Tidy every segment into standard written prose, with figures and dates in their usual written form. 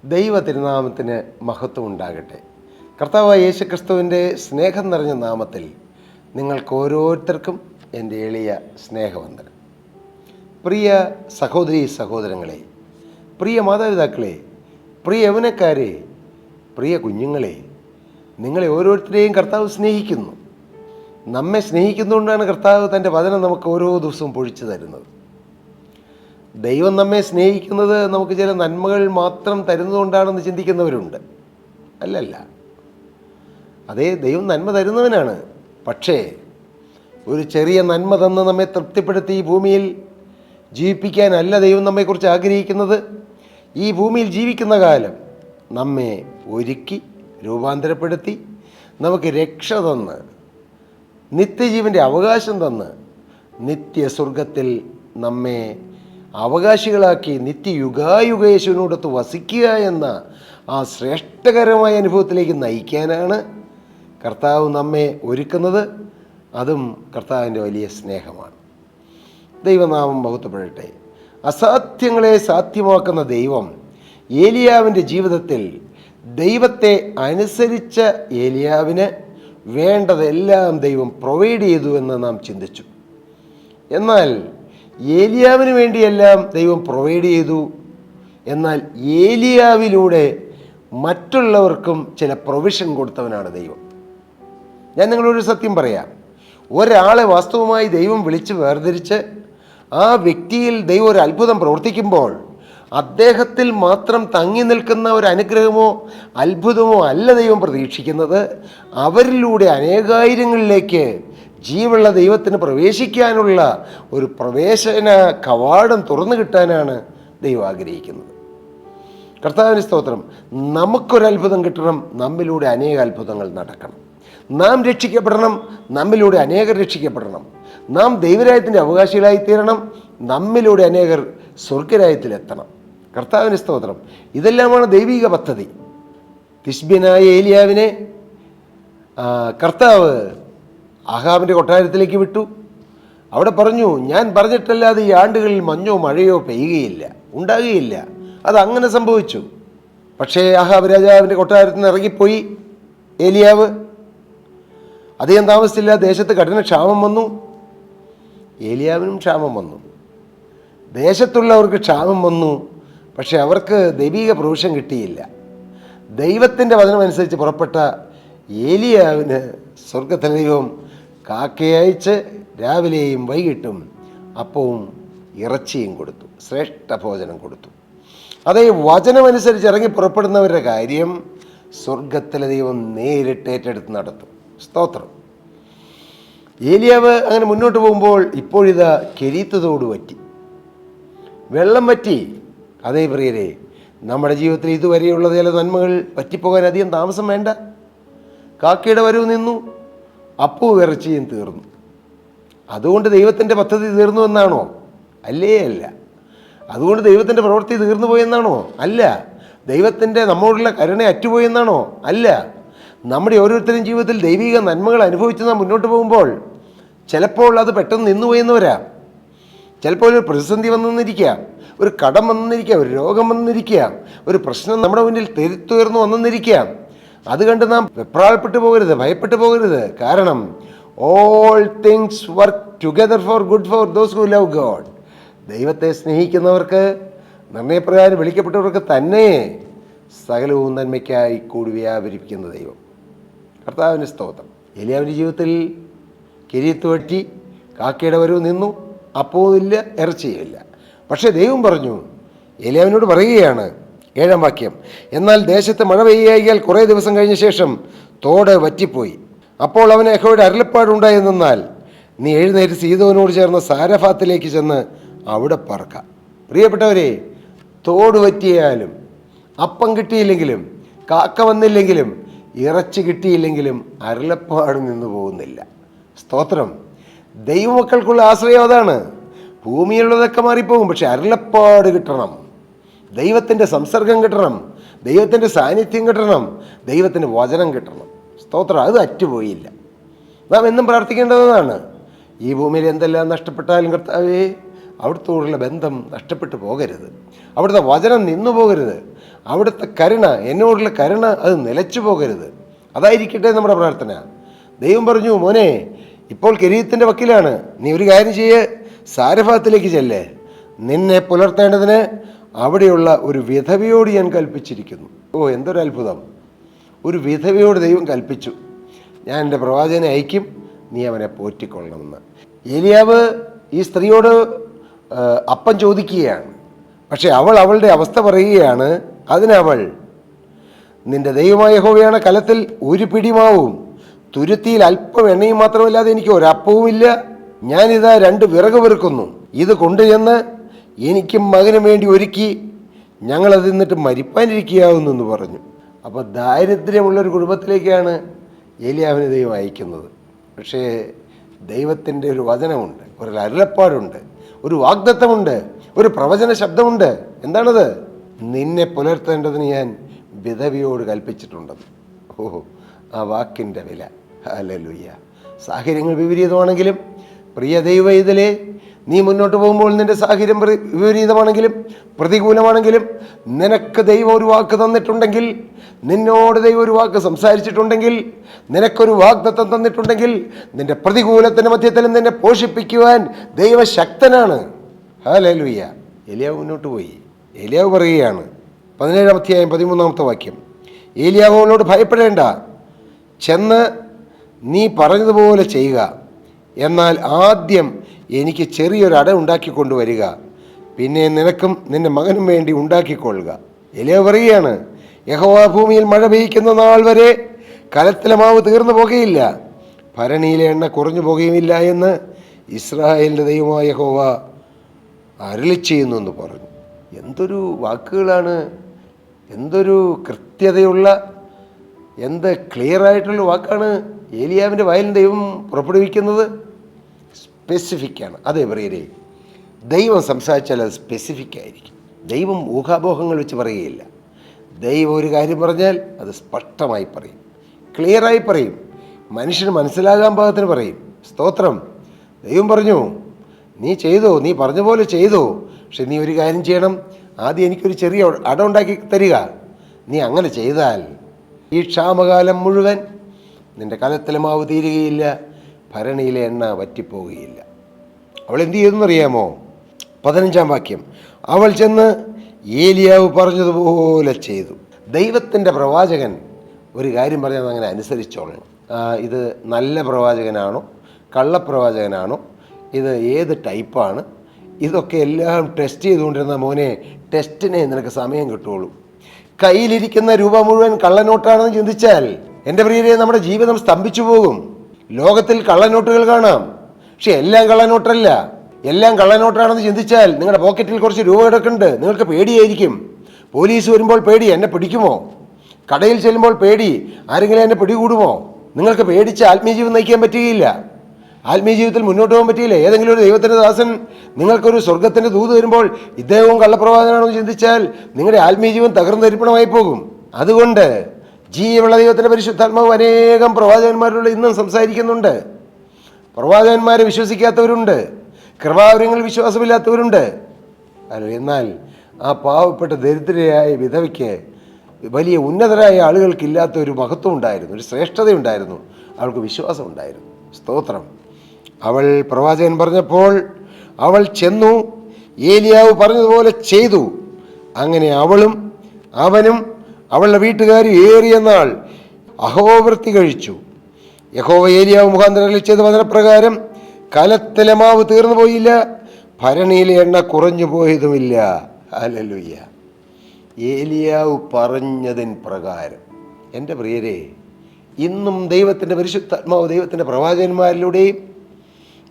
ദൈവ തിരുനാമത്തിന് മഹത്വം ഉണ്ടാകട്ടെ. കർത്താവായ യേശുക്രിസ്തുവിൻ്റെ സ്നേഹം നിറഞ്ഞ നാമത്തിൽ നിങ്ങൾക്ക് ഓരോരുത്തർക്കും എൻ്റെ എളിയ സ്നേഹവന്ദനം. പ്രിയ സഹോദരീ സഹോദരങ്ങളെ, പ്രിയ മാതാപിതാക്കളെ, പ്രിയ യൗവനക്കാരെ, പ്രിയ കുഞ്ഞുങ്ങളെ, നിങ്ങളെ ഓരോരുത്തരെയും കർത്താവ് സ്നേഹിക്കുന്നു. നമ്മെ സ്നേഹിക്കുന്നതുകൊണ്ടാണ് കർത്താവ് തൻ്റെ വചനം നമുക്ക് ഓരോ ദിവസവും പൊഴിച്ചു തരുന്നത്. ദൈവം നമ്മെ സ്നേഹിക്കുന്നത് നമുക്ക് ചില നന്മകൾ മാത്രം തരുന്നതുകൊണ്ടാണെന്ന് ചിന്തിക്കുന്നവരുണ്ട്. അല്ലല്ല, അതേ, ദൈവം നന്മ തരുന്നവനാണ്. പക്ഷേ ഒരു ചെറിയ നന്മ തന്ന് നമ്മെ തൃപ്തിപ്പെടുത്തി ഈ ഭൂമിയിൽ ജീവിപ്പിക്കാനല്ല ദൈവം നമ്മെക്കുറിച്ച് ആഗ്രഹിക്കുന്നത്. ഈ ഭൂമിയിൽ ജീവിക്കുന്ന കാലം നമ്മെ ഒരുക്കി രൂപാന്തരപ്പെടുത്തി നമുക്ക് രക്ഷ തന്ന് നിത്യജീവൻ്റെ അവകാശം തന്ന് നിത്യസ്വർഗത്തിൽ നമ്മെ അവകാശികളാക്കി നിത്യയുഗായുഗ യേശുവിനോടൊത്ത് വസിക്കുക എന്ന ആ ശ്രേഷ്ഠകരമായ അനുഭവത്തിലേക്ക് നയിക്കാനാണ് കർത്താവ് നമ്മെ ഒരുക്കുന്നത്. അതും കർത്താവിൻ്റെ വലിയ സ്നേഹമാണ്. ദൈവനാമം മഹത്വപ്പെടട്ടെ. അസാധ്യങ്ങളെ സാധ്യമാക്കുന്ന ദൈവം ഏലിയാവിൻ്റെ ജീവിതത്തിൽ ദൈവത്തെ അനുസരിച്ച ഏലിയാവിന് വേണ്ടതെല്ലാം ദൈവം പ്രൊവൈഡ് ചെയ്തു എന്ന് നാം ചിന്തിച്ചു. എന്നാൽ ഏലിയാവിന് വേണ്ടിയെല്ലാം ദൈവം പ്രൊവൈഡ് ചെയ്തു. എന്നാൽ ഏലിയാവിലൂടെ മറ്റുള്ളവർക്കും ചില പ്രൊവിഷൻ കൊടുത്തവനാണ് ദൈവം. ഞാൻ നിങ്ങളൊരു സത്യം പറയാം. ഒരാളെ വാസ്തവമായി ദൈവം വിളിച്ച് വേർതിരിച്ച് ആ വ്യക്തിയിൽ ദൈവം ഒരു അത്ഭുതം പ്രവർത്തിക്കുമ്പോൾ അദ്ദേഹത്തിൽ മാത്രം തങ്ങി നിൽക്കുന്ന ഒരു അനുഗ്രഹമോ അത്ഭുതമോ അല്ല ദൈവം പ്രതീക്ഷിക്കുന്നത്. അവരിലൂടെ അനേകായിരങ്ങളിലേക്ക് ജീവുള്ള ദൈവത്തിന് പ്രവേശിക്കാനുള്ള ഒരു പ്രവേശന കവാടം തുറന്നു കിട്ടാനാണ് ദൈവം ആഗ്രഹിക്കുന്നത്. കർത്താവിന് സ്തോത്രം. നമുക്കൊരത്ഭുതം കിട്ടണം, നമ്മിലൂടെ അനേക അത്ഭുതങ്ങൾ നടക്കണം. നാം രക്ഷിക്കപ്പെടണം, നമ്മിലൂടെ അനേകർ രക്ഷിക്കപ്പെടണം. നാം ദൈവരാജ്യത്തിൻ്റെ അവകാശികളായിത്തീരണം, നമ്മിലൂടെ അനേകർ സ്വർഗരാജ്യത്തിലെത്തണം. കർത്താവിന് സ്തോത്രം. ഇതെല്ലാമാണ് ദൈവിക പദ്ധതി. തിശ്ബ്യനായ ഏലിയാവിനെ കർത്താവ് ആഹാബിൻ്റെ കൊട്ടാരത്തിലേക്ക് വിട്ടു. അവിടെ പറഞ്ഞു, ഞാൻ പറഞ്ഞിട്ടല്ലാതെ ഈ ആണ്ടുകളിൽ മഞ്ഞോ മഴയോ പെയ്യുകയില്ല, ഉണ്ടാകുകയില്ല. അതങ്ങനെ സംഭവിച്ചു. പക്ഷേ ആഹാബ് രാജാവിൻ്റെ കൊട്ടാരത്തിൽ നിന്ന് ഇറങ്ങിപ്പോയി ഏലിയാവ്. അധികം താമസിച്ചില്ല, ദേശത്ത് കഠിന ക്ഷാമം വന്നു. ഏലിയാവിനും ക്ഷാമം വന്നു, ദേശത്തുള്ളവർക്ക് ക്ഷാമം വന്നു. പക്ഷെ അവർക്ക് ദൈവിക പ്രൊവിഷൻ കിട്ടിയില്ല. ദൈവത്തിൻ്റെ വചനമനുസരിച്ച് പുറപ്പെട്ട ഏലിയാവിന് സ്വർഗ്ഗത്തിലെ ദൈവം കാക്കയയച്ച് രാവിലെയും വൈകിട്ടും അപ്പവും ഇറച്ചിയും കൊടുത്തു, ശ്രേഷ്ഠ ഭോജനം കൊടുത്തു. അതേ വചനമനുസരിച്ച് ഇറങ്ങി പുറപ്പെടുന്നവരുടെ കാര്യം സ്വർഗത്തിലെ ദൈവം നേരിട്ട് ഏറ്റെടുത്ത് നടത്തും. സ്തോത്രം. ഏലിയാവ് അങ്ങനെ മുന്നോട്ട് പോകുമ്പോൾ ഇപ്പോഴിതാ കെരീത്ത് തോട് വറ്റി, വെള്ളം വറ്റി. അതേ പ്രിയരെ, നമ്മുടെ ജീവിതത്തിൽ ഇതുവരെയുള്ള ചില നന്മകൾ പറ്റിപ്പോകാൻ അധികം താമസം വേണ്ട. കാക്കയുടെ വരവ് നിന്നു, അപ്പവും ഇറച്ചിയും തീർന്നു. അതുകൊണ്ട് ദൈവത്തിൻ്റെ പദ്ധതി തീർന്നു എന്നാണോ? അല്ലേ അല്ല. അതുകൊണ്ട് ദൈവത്തിൻ്റെ പ്രവൃത്തി തീർന്നു പോയെന്നാണോ? അല്ല. ദൈവത്തിൻ്റെ നമ്മോടുള്ള കരുണ അറ്റുപോയെന്നാണോ? അല്ല. നമ്മുടെ ഓരോരുത്തരും ജീവിതത്തിൽ ദൈവിക നന്മകൾ അനുഭവിച്ച് നാം മുന്നോട്ട് പോകുമ്പോൾ ചിലപ്പോൾ അത് പെട്ടെന്ന് നിന്നുപോയെന്ന് വരാം. ചിലപ്പോൾ ഒരു പ്രതിസന്ധി വന്നെന്നിരിക്കാം, ഒരു കടം വന്നെന്നിരിക്കാം, ഒരു രോഗം വന്നെന്നിരിക്കാം, ഒരു പ്രശ്നം നമ്മുടെ മുന്നിൽ തെരുത്തുയർന്നു വന്നെന്നിരിക്കാം. അത് കണ്ട് നാം വെപ്രാളപ്പെട്ടു പോകരുത്, ഭയപ്പെട്ടു പോകരുത്. കാരണം all things work together for good for those who love God. ദൈവത്തെ സ്നേഹിക്കുന്നവർക്ക്, നിർണയപ്രകാരം വിളിക്കപ്പെട്ടവർക്ക് തന്നെ സകലവും നന്മയ്ക്കായി കൂടി വ്യാപരിപ്പിക്കുന്ന ദൈവം. കർത്താവിൻ്റെ സ്തോത്രം. ഏലിയാവിൻ്റെ ജീവിതത്തിൽ കെരീത്ത് വറ്റി, കാക്കയുടെ വരവ് നിന്നു, അപ്പവും ഇല്ല, ഇറച്ചിയില്ല. പക്ഷേ ദൈവം പറഞ്ഞു, ഏലിയാവിനോട് പറയുകയാണ്, 7-ാം വാക്യം, എന്നാൽ ദേശത്ത് മഴ പെയ്യാൽ കുറേ ദിവസം കഴിഞ്ഞ ശേഷം തോട് വറ്റിപ്പോയി. അപ്പോൾ അവന് യഹോവയുടെ അരുളപ്പാടുണ്ടായെന്നാൽ, നീ എഴുന്നേറ്റ് സീദോനോട് ചേർന്ന സാരഫാത്തിലേക്ക് ചെന്ന് അവിടെ പാർക്കാം. പ്രിയപ്പെട്ടവരെ, തോട് വറ്റിയാലും അപ്പം കിട്ടിയില്ലെങ്കിലും കാക്ക വന്നില്ലെങ്കിലും ഇറച്ചി കിട്ടിയില്ലെങ്കിലും അരുളപ്പാട് നിന്നു പോകുന്നില്ല. സ്തോത്രം. ദൈവമക്കൾക്കുള്ള ആശ്രയം അതാണ്. ഭൂമിയിലുള്ളതൊക്കെ മാറിപ്പോകും, പക്ഷെ അരുളപ്പാട് കിട്ടണം, ദൈവത്തിൻ്റെ സംസർഗം കിട്ടണം, ദൈവത്തിൻ്റെ സാന്നിധ്യം കിട്ടണം, ദൈവത്തിൻ്റെ വചനം കിട്ടണം. സ്തോത്രം. അത് അറ്റുപോയില്ല. നാം എന്നും പ്രാർത്ഥിക്കേണ്ടതാണ്. ഈ ഭൂമിയിൽ എന്തെല്ലാം നഷ്ടപ്പെട്ടാലും കർത്താവേ, അവിടുത്തോടുള്ള ബന്ധം നഷ്ടപ്പെട്ടു പോകരുത്. അവിടുത്തെ വചനം നിന്നു പോകരുത്. അവിടുത്തെ കരുണ, എന്നോടുള്ള കരുണ അത് നിലച്ചു പോകരുത്. അതായിരിക്കട്ടെ നമ്മുടെ പ്രാർത്ഥന. ദൈവം പറഞ്ഞു, മോനെ ഇപ്പോൾ കെരീത്തിൻ്റെ വക്കിലാണ്, നീ ഒരു കാര്യം ചെയ്യ്, സാരഫാത്തിലേക്ക് ചെല്ലേ, നിന്നെ പുലർത്തേണ്ടതിന് അവിടെയുള്ള ഒരു വിധവയോട് ഞാൻ കൽപ്പിച്ചിരിക്കുന്നു. ഓ, എന്തൊരു അത്ഭുതം! ഒരു വിധവയോട് ദൈവം കൽപ്പിച്ചു, ഞാൻ എൻ്റെ പ്രവാചകനെ അയക്കും, നീ അവനെ പോറ്റിക്കൊള്ളണമെന്ന്. ഏലിയാവ് ഈ സ്ത്രീയോട് അപ്പം ചോദിക്കുകയാണ്. പക്ഷെ അവൾ അവളുടെ അവസ്ഥ പറയുകയാണ്. അതിനവൾ, നിന്റെ ദൈവമായ യഹോവയാണ് കലത്തിൽ ഒരു പിടിമാവും തുരുത്തിയിൽ അല്പം എണ്ണയും മാത്രമല്ലാതെ എനിക്ക് ഒരപ്പവുമില്ല. ഞാനിതാ 2 വിറക് വെറുക്കുന്നു, ഇത് കൊണ്ടുചെന്ന് എനിക്കും മകനും വേണ്ടി ഒരുക്കി ഞങ്ങളത് നിന്നിട്ട് മരിപ്പാനിരിക്കുകയാവുന്നെന്ന് പറഞ്ഞു. അപ്പോൾ ദാരിദ്ര്യമുള്ളൊരു കുടുംബത്തിലേക്കാണ് ഏലിയാവിനെ ദൈവം അയക്കുന്നത്. പക്ഷേ ദൈവത്തിൻ്റെ ഒരു വചനമുണ്ട്, ഒരു അരുളപ്പാടുണ്ട്, ഒരു വാഗ്ദത്തമുണ്ട്, ഒരു പ്രവചന ശബ്ദമുണ്ട്. എന്താണത്? നിന്നെ പുലർത്തേണ്ടതിന് ഞാൻ വിധവയോട് കൽപ്പിച്ചിട്ടുണ്ടെന്ന്. ഓഹോ, ആ വാക്കിൻ്റെ വില! ഹല്ലേലൂയ. സാഹചര്യങ്ങൾ വിപരീതമാണെങ്കിലും പ്രിയ ദൈവ ഇതിലെ നീ മുന്നോട്ട് പോകുമ്പോൾ നിൻ്റെ സാഹചര്യം വിപരീതമാണെങ്കിലും പ്രതികൂലമാണെങ്കിലും നിനക്ക് ദൈവം ഒരു വാക്ക് തന്നിട്ടുണ്ടെങ്കിൽ, നിന്നോട് ദൈവം ഒരു വാക്ക് സംസാരിച്ചിട്ടുണ്ടെങ്കിൽ, നിനക്കൊരു വാഗ്ദത്തം തന്നിട്ടുണ്ടെങ്കിൽ, നിൻ്റെ പ്രതികൂലത്തിൻ്റെ മധ്യത്തിലും നിന്നെ പോഷിപ്പിക്കുവാൻ ദൈവശക്തനാണ്. ഹല്ലേലൂയ. ഏലിയാവ് മുന്നോട്ട് പോയി. ഏലിയാവ് പറയുകയാണ്, 17-ാം അധ്യായം 13-ാമത്തെ വാക്യം, ഏലിയാവ് അവനോട് ഭയപ്പെടേണ്ട, ചെന്ന് നീ പറഞ്ഞതുപോലെ ചെയ്യുക. എന്നാൽ ആദ്യം എനിക്ക് ചെറിയൊരു അട ഉണ്ടാക്കിക്കൊണ്ടുവരിക, പിന്നെ നിനക്കും നിൻ്റെ മകനും വേണ്ടി ഉണ്ടാക്കിക്കൊള്ളുക. ഏലിയാവ് പറയുകയാണ്, യഹോവ ഭൂമിയിൽ മഴ പെയ്യ്ക്കുന്ന നാൾ വരെ കലത്തിലെ മാവ് തീർന്നു പോകുകയില്ല, ഭരണിയിലെ എണ്ണ കുറഞ്ഞു പോകുകയുമില്ല എന്ന് ഇസ്രായേലിൻ്റെ ദൈവമായ യഹോവ അരുളി ചെയ്യുന്നു എന്ന് പറഞ്ഞു. എന്തൊരു വാക്കുകളാണ്! എന്തൊരു കൃത്യതയുള്ള, എന്ത് ക്ലിയറായിട്ടുള്ള വാക്കാണ് ഏലിയാവിൻ്റെ വായിൽ ദൈവം പുറപ്പെടുവിക്കുന്നത്. സ്പെസിഫിക്കാണ്. അതേ പ്രിയരെ, ദൈവം സംസാരിച്ചാൽ അത് സ്പെസിഫിക് ആയിരിക്കും. ദൈവം ഊഹാപോഹങ്ങൾ വെച്ച് പറയുകയില്ല. ദൈവം ഒരു കാര്യം പറഞ്ഞാൽ അത് സ്പഷ്ടമായി പറയും, ക്ലിയറായി പറയും, മനുഷ്യന് മനസ്സിലാകാൻ പാകത്തിന് പറയും. സ്തോത്രം. ദൈവം പറഞ്ഞു, നീ ചെയ്തോ, നീ പറഞ്ഞ പോലെ ചെയ്തോ, പക്ഷെ നീ ഒരു കാര്യം ചെയ്യണം, ആദ്യം എനിക്കൊരു ചെറിയ അട ഉണ്ടാക്കി തരിക. നീ അങ്ങനെ ചെയ്താൽ ഈ ക്ഷാമകാലം മുഴുവൻ നിൻ്റെ കലത്തിലെ മാവ് തീരുകയില്ല, ഭരണിയിലെ എണ്ണ വറ്റിപ്പോവുകയില്ല. അവൾ എന്ത് ചെയ്തെന്നറിയാമോ? 15-ാം വാക്യം, അവൾ ചെന്ന് ഏലിയാവ് പറഞ്ഞതുപോലെ ചെയ്തു. ദൈവത്തിൻ്റെ പ്രവാചകൻ ഒരു കാര്യം പറഞ്ഞാൽ അങ്ങനെ അനുസരിച്ചോളണം. ഇത് നല്ല പ്രവാചകനാണോ കള്ളപ്രവാചകനാണോ, ഇത് ഏത് ടൈപ്പാണ്, ഇതൊക്കെ എല്ലാം ടെസ്റ്റ് ചെയ്തുകൊണ്ടിരുന്ന മോനെ, ടെസ്റ്റിനെ നിനക്ക് സമയം കിട്ടുള്ളൂ. കയ്യിലിരിക്കുന്ന രൂപ മുഴുവൻ കള്ളനോട്ടാണെന്ന് ചിന്തിച്ചാൽ എൻ്റെ പ്രിയരെ, നമ്മുടെ ജീവിതം സ്തംഭിച്ചു പോകും. ലോകത്തിൽ കള്ളനോട്ടുകൾ കാണാം, പക്ഷെ എല്ലാം കള്ളനോട്ടല്ല. എല്ലാം കള്ളനോട്ടാണെന്ന് ചിന്തിച്ചാൽ നിങ്ങളുടെ പോക്കറ്റിൽ കുറച്ച് രൂപ കിടക്കുന്നുണ്ട്, നിങ്ങൾക്ക് പേടിയായിരിക്കും. പോലീസ് വരുമ്പോൾ പേടി, എന്നെ പിടിക്കുമോ? കടയിൽ ചെല്ലുമ്പോൾ പേടി, ആരെങ്കിലും എന്നെ പിടികൂടുമോ? നിങ്ങൾക്ക് പേടിച്ച് ആത്മീയ ജീവിതം നയിക്കാൻ പറ്റുകയില്ല, ആത്മീയ ജീവിതത്തിൽ മുന്നോട്ട് പോകാൻ പറ്റിയില്ല. ഏതെങ്കിലും ഒരു ദൈവത്തിൻ്റെ ദാസൻ നിങ്ങൾക്കൊരു സ്വർഗത്തിൻ്റെ ദൂത് വരുമ്പോൾ ഇദ്ദേഹവും കള്ളപ്രവാചകനാണെന്ന് ചിന്തിച്ചാൽ നിങ്ങളുടെ ആത്മീയ ജീവിതം തകർന്നരിപ്പണമായി പോകും. അതുകൊണ്ട് ജീവനുള്ള ദൈവത്തിൻ്റെ പരിശുദ്ധാത്മാവ് അനേകം പ്രവാചകന്മാരോട് ഇന്നും സംസാരിക്കുന്നുണ്ട്. പ്രവാചകന്മാരെ വിശ്വസിക്കാത്തവരുണ്ട്, കൃപാവരങ്ങളിൽ വിശ്വാസമില്ലാത്തവരുണ്ട്. എന്നാൽ ആ പാവപ്പെട്ട ദരിദ്രയായ വിധവയ്ക്ക് വലിയ ഉന്നതരായ ആളുകൾക്കില്ലാത്ത ഒരു മഹത്വം ഉണ്ടായിരുന്നു, ഒരു ശ്രേഷ്ഠതയുണ്ടായിരുന്നു, അവൾക്ക് വിശ്വാസമുണ്ടായിരുന്നു. സ്തോത്രം. അവൾ പ്രവാചകൻ പറഞ്ഞപ്പോൾ അവൾ ചെന്നു ഏലിയാവ് പറഞ്ഞതുപോലെ ചെയ്തു. അങ്ങനെ അവളും അവനും അവളുടെ വീട്ടുകാരും ഏറിയ നാൾ അഹോവൃത്തി കഴിച്ചു. യഹോവ ഏലിയാവ് മുഖാന്തരം ചെയ്ത വചനപ്രകാരം കലത്തിലെ മാവ് തീർന്നു പോയില്ല, ഭരണിയിലെ എണ്ണ കുറഞ്ഞു പോയതുമില്ല. ഹല്ലേലൂയ. ഏലിയാവ് പറഞ്ഞതിന് പ്രകാരം. എൻ്റെ പ്രിയരെ, ഇന്നും ദൈവത്തിൻ്റെ പരിശുദ്ധാത്മാവ് ദൈവത്തിൻ്റെ പ്രവാചകന്മാരിലൂടെയും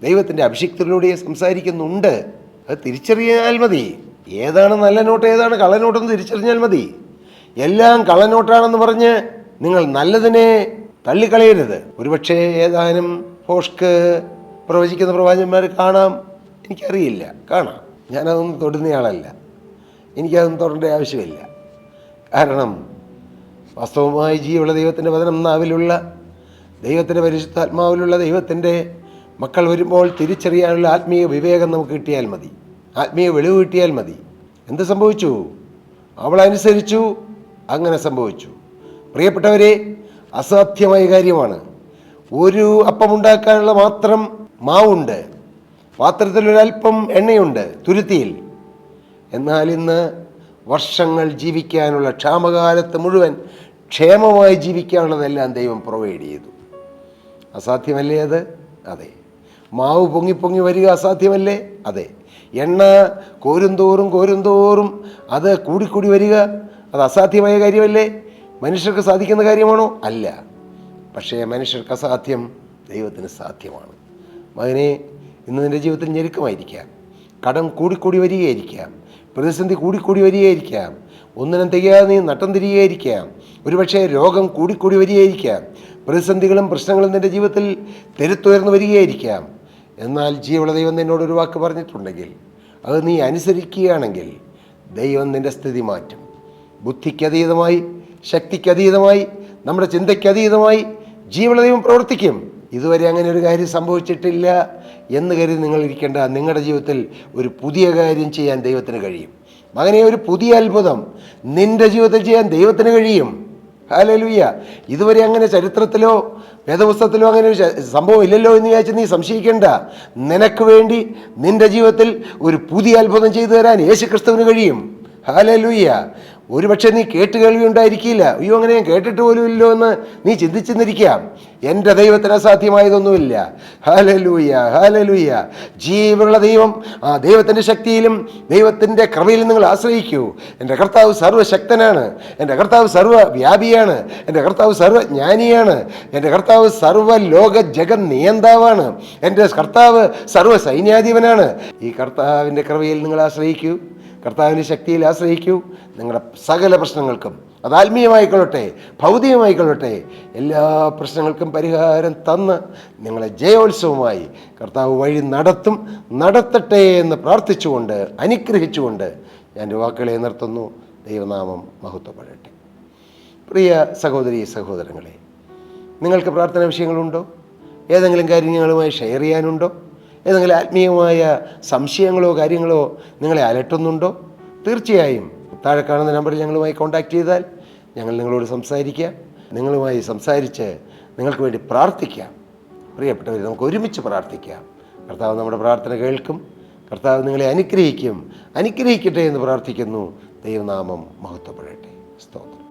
ദൈവത്തിൻ്റെ അഭിഷിക്തരിലൂടെയും സംസാരിക്കുന്നുണ്ട്. അത് തിരിച്ചറിയാൽ മതി. ഏതാണ് നല്ല നോട്ട്, ഏതാണ് കള്ളനോട്ടെന്ന് തിരിച്ചറിഞ്ഞാൽ മതി. എല്ലാം കള്ളനോട്ടാണെന്ന് പറഞ്ഞ് നിങ്ങൾ നല്ലതിനെ തള്ളിക്കളയരുത്. ഒരുപക്ഷെ ഏതാനും ഫോഷ്ക്ക് പ്രവചിക്കുന്ന പ്രവാചകന്മാർ കാണാം, എനിക്കറിയില്ല, കാണാം. ഞാനതൊന്നും തൊടുന്നയാളല്ല, എനിക്കതൊന്നും തൊടേണ്ട ആവശ്യമില്ല. കാരണം വാസ്തവമായി ജീവനുള്ള ദൈവത്തിൻ്റെ വചനം നാവിലുള്ള ദൈവത്തിൻ്റെ പരിശുദ്ധാത്മാവിലുള്ള ദൈവത്തിൻ്റെ മക്കൾ വരുമ്പോൾ തിരിച്ചറിയാനുള്ള ആത്മീയ വിവേകം നമുക്ക് കിട്ടിയാൽ മതി. ആത്മീയ വെളിവ് കിട്ടിയാൽ മതി. എന്ത് സംഭവിച്ചു? അവൾ അനുസരിച്ചു, അങ്ങനെ സംഭവിച്ചു. പ്രിയപ്പെട്ടവരെ, അസാധ്യമായ കാര്യമാണ്. ഒരു അപ്പമുണ്ടാക്കാനുള്ള മാത്രം മാവുണ്ട്, പാത്രത്തിലൊരൽപ്പം എണ്ണയുണ്ട് തുരുത്തിയിൽ. എന്നാൽ ഇന്ന് വർഷങ്ങൾ ജീവിക്കാനുള്ള, ക്ഷാമകാലത്ത് മുഴുവൻ ക്ഷേമമായി ജീവിക്കാനുള്ളതെല്ലാം ദൈവം പ്രൊവൈഡ് ചെയ്തു. അസാധ്യമല്ലേ അത്? അതെ. മാവ് പൊങ്ങി പൊങ്ങി വരിക അസാധ്യമല്ലേ? അതെ. എണ്ണ കോരുന്തോറും അത് കൂടിക്കൂടി വരിക, അത് അസാധ്യമായ കാര്യമല്ലേ? മനുഷ്യർക്ക് സാധിക്കുന്ന കാര്യമാണോ? അല്ല. പക്ഷേ മനുഷ്യർക്ക് അസാധ്യം ദൈവത്തിന് സാധ്യമാണ്. മകനെ, ഇന്ന് നിൻ്റെ ജീവിതത്തിൽ ഞെരുക്കമായിരിക്കാം, കടം കൂടിക്കൂടി വരികയായിരിക്കാം, പ്രതിസന്ധി കൂടിക്കൂടി വരികയായിരിക്കാം, ഒന്നിനും തികയാതെ നീ നട്ടം തിരികെയായിരിക്കാം, ഒരുപക്ഷെ രോഗം കൂടിക്കൂടി വരികയായിരിക്കാം, പ്രതിസന്ധികളും പ്രശ്നങ്ങളും നിൻ്റെ ജീവിതത്തിൽ തെരുത്തുയർന്നു വരികയായിരിക്കാം. എന്നാൽ ജീവനുള്ള ദൈവം നിന്നോടൊരു വാക്ക് പറഞ്ഞിട്ടുണ്ടെങ്കിൽ, അത് നീ അനുസരിക്കുകയാണെങ്കിൽ ദൈവം നിൻ്റെ സ്ഥിതി മാറ്റും. ബുദ്ധിക്കതീതമായി, ശക്തിക്കതീതമായി, നമ്മുടെ ചിന്തയ്ക്കതീതമായി ജീവനുള്ള ദൈവം പ്രവർത്തിക്കും. ഇതുവരെ അങ്ങനെ ഒരു കാര്യം സംഭവിച്ചിട്ടില്ല എന്ന് കരുതി നിങ്ങൾ ഇരിക്കേണ്ട. നിങ്ങളുടെ ജീവിതത്തിൽ ഒരു പുതിയ കാര്യം ചെയ്യാൻ ദൈവത്തിന് കഴിയും. മകനെ, ഒരു പുതിയ അത്ഭുതം നിൻ്റെ ജീവിതത്തിൽ ചെയ്യാൻ ദൈവത്തിന് കഴിയും. ഹല്ലേലൂയ. ഇതുവരെ അങ്ങനെ ചരിത്രത്തിലോ വേദപുസ്തകത്തിലോ അങ്ങനെ ഒരു സംഭവം ഇല്ലല്ലോ എന്ന് വിചാരിച്ച് നീ സംശയിക്കേണ്ട. നിനക്ക് വേണ്ടി നിൻ്റെ ജീവിതത്തിൽ ഒരു പുതിയ അത്ഭുതം ചെയ്തു തരാൻ യേശുക്രിസ്തുവിന് കഴിയും. ഹല്ലേലൂയ. ഒരുപക്ഷെ നീ കേട്ടുകേൾവി ഉണ്ടായിരിക്കില്ല. അയ്യോ, അങ്ങനെ ഞാൻ കേട്ടിട്ട് പോലും ഇല്ലോ എന്ന് നീ ചിന്തിച്ചെന്നിരിക്കാം. എൻ്റെ ദൈവത്തിന് അസാധ്യമായതൊന്നുമില്ല. Hallelujah, hallelujah. ജീവനുള്ള ദൈവം, ആ ദൈവത്തിൻ്റെ ശക്തിയിലും ദൈവത്തിൻ്റെ കൃപയിലും നിങ്ങൾ ആശ്രയിക്കൂ. എൻ്റെ കർത്താവ് സർവ്വശക്തനാണ്, എൻ്റെ കർത്താവ് സർവ്വവ്യാപിയാണ്, എൻ്റെ കർത്താവ് സർവ്വജ്ഞാനിയാണ്, എൻ്റെ കർത്താവ് സർവ്വലോക ജഗത് നിയന്താവാണ്, എൻ്റെ കർത്താവ് സർവ്വ സൈന്യാധിപനാണ്. ഈ കർത്താവിൻ്റെ കൃപയിൽ നിങ്ങൾ ആശ്രയിക്കൂ, കർത്താവിൻ്റെ ശക്തിയിൽ ആശ്രയിക്കൂ. നിങ്ങളുടെ സകല പ്രശ്നങ്ങൾക്കും, അത് ആത്മീയമായിക്കൊള്ളട്ടെ ഭൗതികമായിക്കൊള്ളട്ടെ, എല്ലാ പ്രശ്നങ്ങൾക്കും പരിഹാരം തന്ന് നിങ്ങളെ ജയോത്സവമായി കർത്താവ് വഴി നടത്തട്ടെ എന്ന് പ്രാർത്ഥിച്ചുകൊണ്ട്, അനുഗ്രഹിച്ചുകൊണ്ട് ഞാൻ വാക്കുകളെ നിർത്തുന്നു. ദൈവനാമം മഹത്വപ്പെടട്ടെ. പ്രിയ സഹോദരീ സഹോദരങ്ങളെ, നിങ്ങൾക്ക് പ്രാർത്ഥനാ വിഷയങ്ങളുണ്ടോ? ഏതെങ്കിലും കാര്യം ഞങ്ങളുമായി ഷെയർ ചെയ്യാനുണ്ടോ? ഏതെങ്കിലും ആത്മീയമായ സംശയങ്ങളോ കാര്യങ്ങളോ നിങ്ങളെ അലട്ടുന്നുണ്ടോ? തീർച്ചയായും താഴെ കാണുന്ന നമ്പറിൽ ഞങ്ങളുമായി കോൺടാക്റ്റ് ചെയ്താൽ ഞങ്ങൾ നിങ്ങളോട് സംസാരിക്കാം. നിങ്ങളുമായി സംസാരിച്ച് നിങ്ങൾക്ക് വേണ്ടി പ്രാർത്ഥിക്കാം. പ്രിയപ്പെട്ടവർ, നമുക്ക് ഒരുമിച്ച് പ്രാർത്ഥിക്കാം. കർത്താവ് നമ്മുടെ പ്രാർത്ഥന കേൾക്കും. കർത്താവ് നിങ്ങളെ അനുഗ്രഹിക്കട്ടെ എന്ന് പ്രാർത്ഥിക്കുന്നു. ദൈവനാമം മഹത്വപ്പെടട്ടെ. സ്തോത്രം.